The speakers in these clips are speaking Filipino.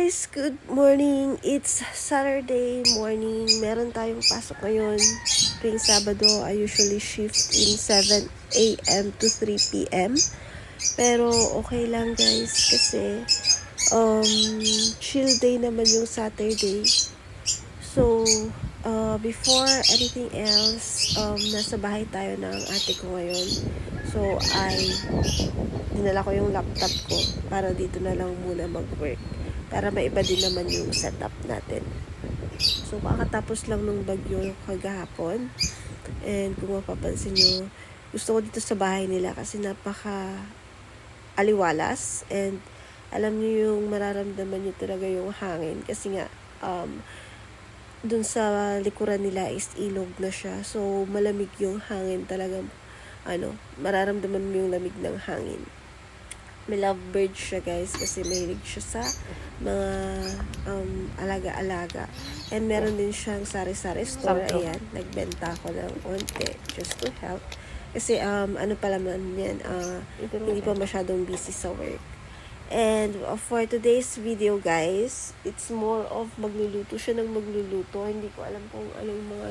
guys! Good morning! It's Saturday morning. Meron tayong pasok ngayon. Tuwing Sabado, I usually shift in 7 a.m. to 3 p.m. Pero okay lang guys kasi chill day naman yung Saturday. So, before anything else, nasa bahay tayo ng ate ko ngayon. So, dinala ko yung laptop ko para dito na lang muna mag-work. Para maiba din naman yung setup natin. So, kakatapos lang nung bagyo kagahapon. And kung mapapansin nyo, gusto ko dito sa bahay nila kasi napaka aliwalas. And alam nyo yung mararamdaman nyo talaga yung hangin. Kasi nga, dun sa likuran nila is ilog na siya. So, malamig yung hangin talagang, mararamdaman mo yung lamig ng hangin. May lovebird siya guys kasi mahilig siya sa mga alaga-alaga. And meron din siyang sari-sari store. Ayan, nagbenta ako ng konti just to help. Kasi ano pa naman yan, hindi pa masyadong busy sa work. And for today's video guys, it's more of magluluto siya ng magluluto. Hindi ko alam kung anong mga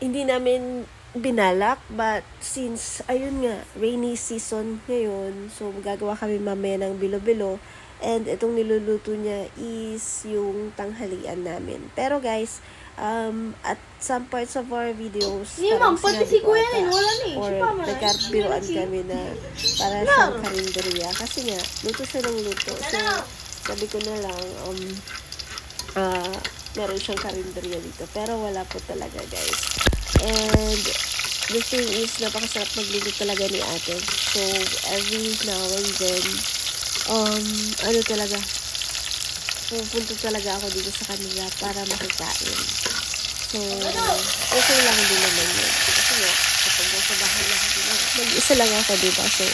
hindi namin binalak, but since ayun nga rainy season ngayon, so gagawa kami mamaya ng bilo-bilo, and itong niluluto niya is yung tanghalian namin. Pero guys, at some parts of our videos, pati si Kuya wala na or nagkarbiroan kami na para siyang karinderya kasi nga luto siya ng luto. So sabi ko na lang meron siyang karinderya dito, pero wala po talaga guys. And the thing is, napakasarap magluluto talaga ni ate. So, every now and then, pupunta talaga ako dito sa kanila para makikain. So, okay lang din naman yun. Kasi nga, kapag nasa bahay lang din ako, mag-isa lang ako, diba? So,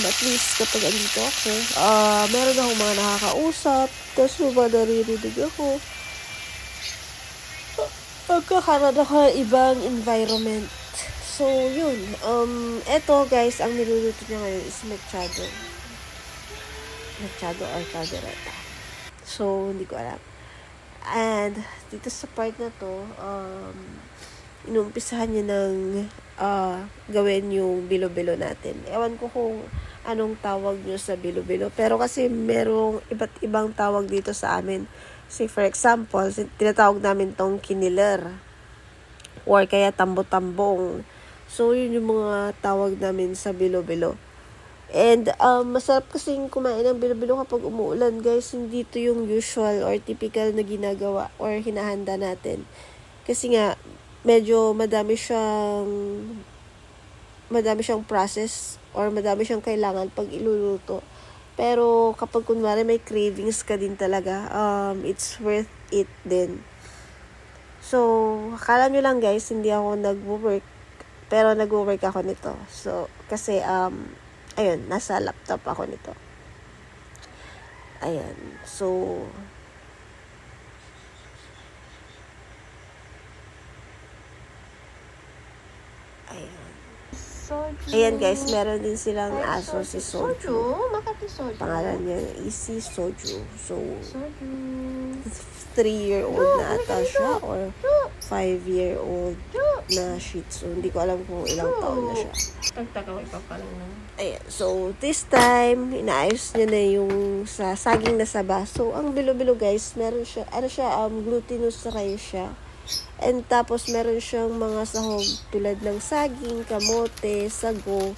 at least kapag andito ako, meron akong mga nakakausap, tapos may mga naririnig ako. Pagkakaroon ako ng ibang environment. So, yun. Eto guys, ang niluluto niya ngayon is mechado. Mechado or caldereta. So, hindi ko alam. And, dito sa part na to, inumpisahan niya ng gawin yung bilo-bilo natin. Ewan ko kung anong tawag nyo sa bilo-bilo. Pero kasi merong iba't ibang tawag dito sa amin. Say for example, tinatawag namin tong kiniler or kaya tambo-tambong. So, yun yung mga tawag namin sa bilo-bilo. And, masarap kasing kumain ng bilo-bilo kapag umuulan, guys. Hindi to yung usual or typical na ginagawa or hinahanda natin. Kasi nga, medyo madami siyang process or madami siyang kailangan pag iluluto. Pero kapag kunwari may cravings ka din talaga, it's worth it din. So, akala nyo lang guys, hindi ako nag-work. Pero nag-work ako nito. So, kasi, ayun, nasa laptop ako nito. Ayan. So, ayan. Soju. Ayan guys, meron din silang aso si Soju. Makati Soju. Pangalan niya is si Soju. So, Soju. 3-year-old na ata siya or 5-year-old na Shih Tzu. Hindi ko alam kung ilang taon na siya. Tagtagaw ipapalang na. Ayan. So, this time, inaayos niya na yung sa saging na saba. So, ang bilo-bilo guys, meron siya, glutinous rice siya. And tapos, meron siyang mga sahog tulad ng saging, kamote, sago.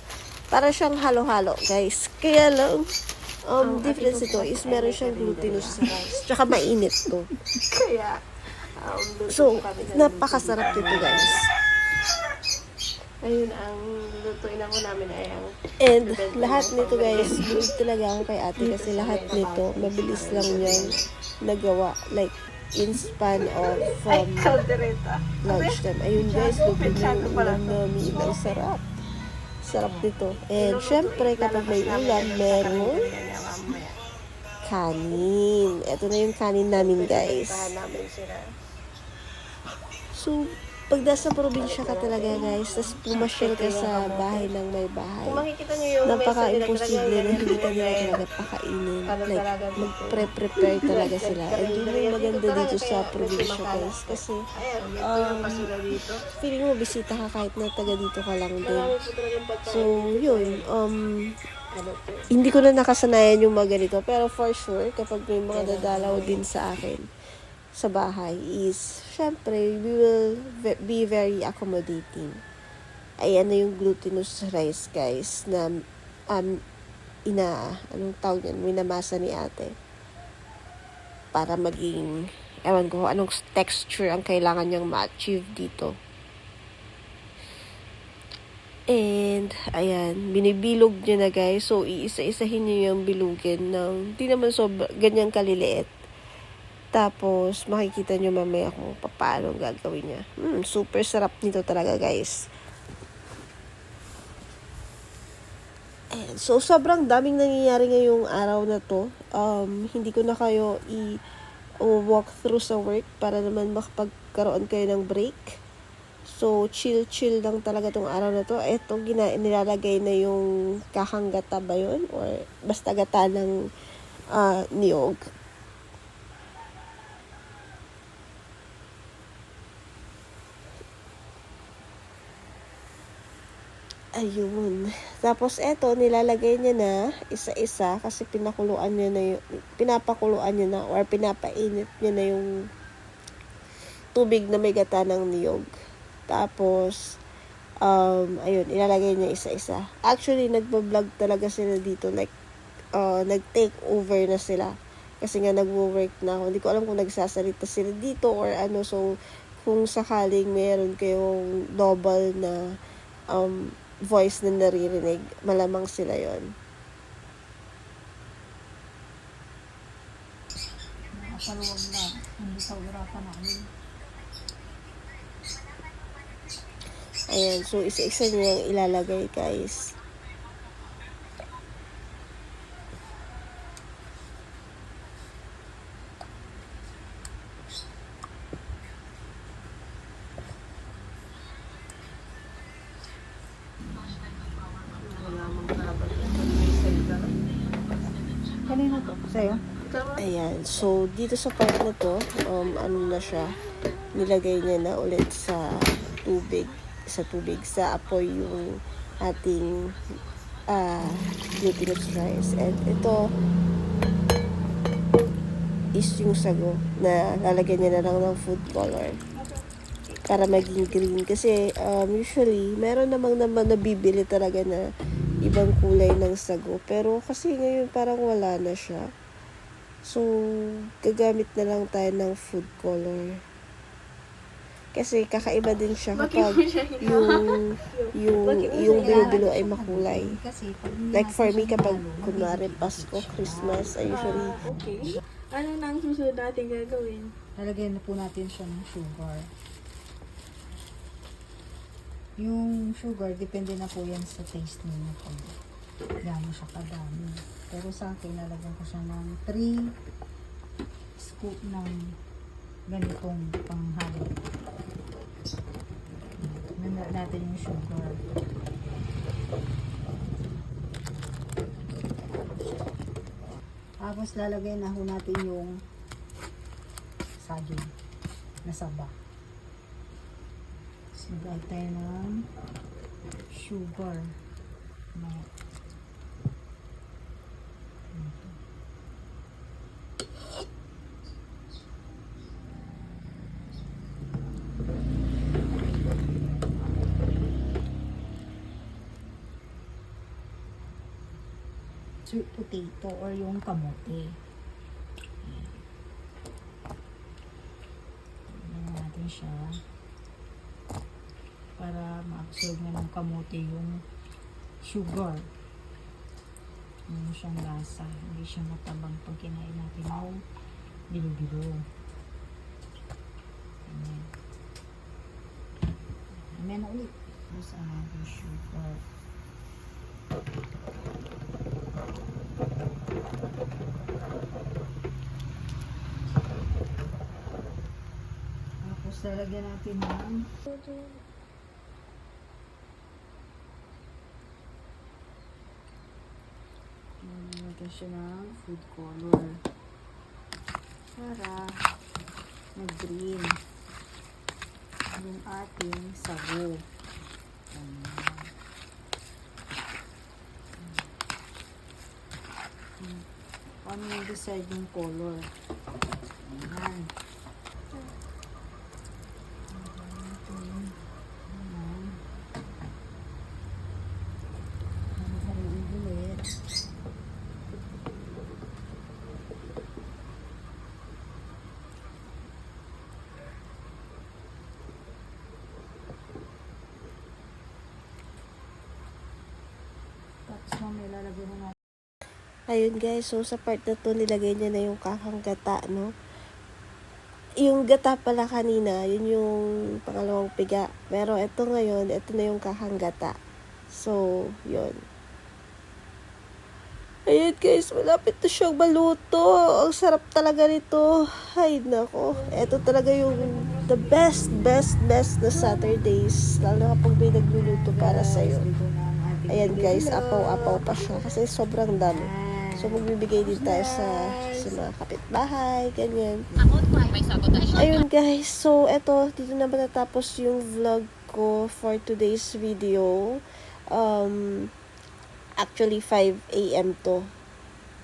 Para siyang halo-halo guys. Kaya lang, difference ito is meron siyang glutinous rice. Tsaka mainit to. Kaya, So, napakasarap nito guys. ayun ang lutuin ako namin ay ang And lahat nito guys, bilib talaga ako kay ate kasi lahat nito, mabilis lang niyang nagawa. Like, in span of caldereta. lunchtime. Ayun guys, luto na yung ulam namin. Ang sarap. Sarap nito. And syempre, kapag may ulam, meron kanin. Ito na yung kanin namin guys. namin sila. So, pag nasa probinsya ka talaga guys, tapos pumasyal ka sa bahay ng may bahay, Kung makikita niyo yung mesa nila talaga, napaka-imposible na ganyan hindi ka nila yung talaga pakainin. ano Like, talaga dito. magpre-prepare talaga sila. And yun yung maganda dito sa probinsya guys. Kasi, Ayan, dito yung basura dito. feeling mo bisita ka kahit na taga dito ka lang din. Marami po talagang pagkain. So, yun. Ano po? Hindi ko na nakasanayan yung mga ganito. Pero for sure, kapag may mga dadalaw din sa akin sa bahay is, syempre, we will be very accommodating. Ayan na yung glutinous rice, guys, na anong tawag yan, minamasa ni ate. Para maging, ewan ko, anong texture ang kailangan niyang ma-achieve dito. And, ayan, binibilog niya na guys. So, iisa-isahin niyo yung bilugin ng, di naman ganyang kaliliit. Tapos, makikita niyo mamaya kung paano gagawin niya. Super sarap nito talaga guys. Ayan, so, sobrang daming nangyayari ngayong araw na to. Hindi ko na kayo walk through sa work para naman makapagkaroon kayo ng break. So, chill lang talaga tong araw na to. Ito, nilalagay na yung kakang gata ba yun? Or basta gata ng niyog. Ayun. Tapos, eto, nilalagay niya na isa-isa kasi pinapakuluan niya na or pinapainit niya na yung tubig na may gata ng niyog. Tapos, ayun, ilalagay niya isa-isa. Actually, nagbablog talaga sila dito. Like, nag-take over na sila. Kasi nga, nagwo-work na ako. Hindi ko alam kung nagsasalita sila dito or ano. So, kung sakaling meron kayong double na voice na naririnig, malamang sila yon. Nakapaluwag na. Hindi sa urapan namin. Ayan, so isa-isa niyo yung ilalagay guys. Kanino to? Sa'yo? Ayan, so dito sa part na to, ano na siya, nilagay niya na ulit sa tubig, sa apoy yung ating glutinous rice. And ito is yung sago na lalagyan niya na lang ng food color para maging green. Kasi usually, meron naman nabibili talaga na ibang kulay ng sago. Pero kasi ngayon parang wala na siya. So, gagamit na lang tayo ng food color. Kasi kakaiba din siya kapag yung bilo-bilo ay makulay. Kasi Like for me, kapag kunwari Pasko, Christmas, I usually Okay. Ano na ang susunod natin gagawin? lalagyan na po natin siya ng sugar. Yung sugar, depende na po yan sa taste niyo kung gaano siya kadami. Pero sa akin, lalagyan ko siya ng 3 scoop ng ganitong panghalo. Tingnan natin yung sugar. Tapos lalagay na ho natin yung saging na saba. So, lagay tayo ng sugar. Na sweet potato or yung kamote. Ayan natin siya para ma-absorb na ng kamote yung sugar. Ano siyang lasa. Hindi siya matabang pag kinain natin yung bilo-bilo. Ayan. Ayan na ulit. Tapos ang sugar. Tapos lalagyan natin ng lalagyan siya ng food color para mag-green yung ating sago. Paano yung decide yung color? Ayan. Tapos mamaya lalagyan na natin. Ayun guys, so sa part na to, nilagay niya na yung kakang gata, no? Yung gata pala kanina, yun yung pangalawang piga. Pero ito ngayon, ito na yung kakang gata. So, yun. Ayun guys, malapit na siyang maluto. Ang sarap talaga nito. Ay, nako. Ito talaga yung the best na Saturdays. Lalo na kapag may nagluluto para sa'yo. Dito na ang ating Ayan guys, bilog. apaw-apaw pa siya. Kasi sobrang dami. So, magbibigay din tayo sa mga kapitbahay, ganyan. Ayun guys, so eto, dito na matatapos yung vlog ko for today's video. Actually, 5 a.m. to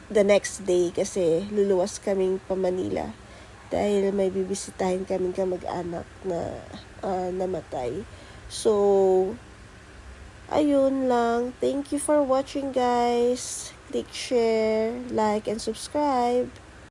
the next day kasi luluwas kaming pa Manila dahil may bibisitahin kaming kamag-anak na namatay. So, ayun lang. Thank you for watching guys. Click, share, like, and subscribe.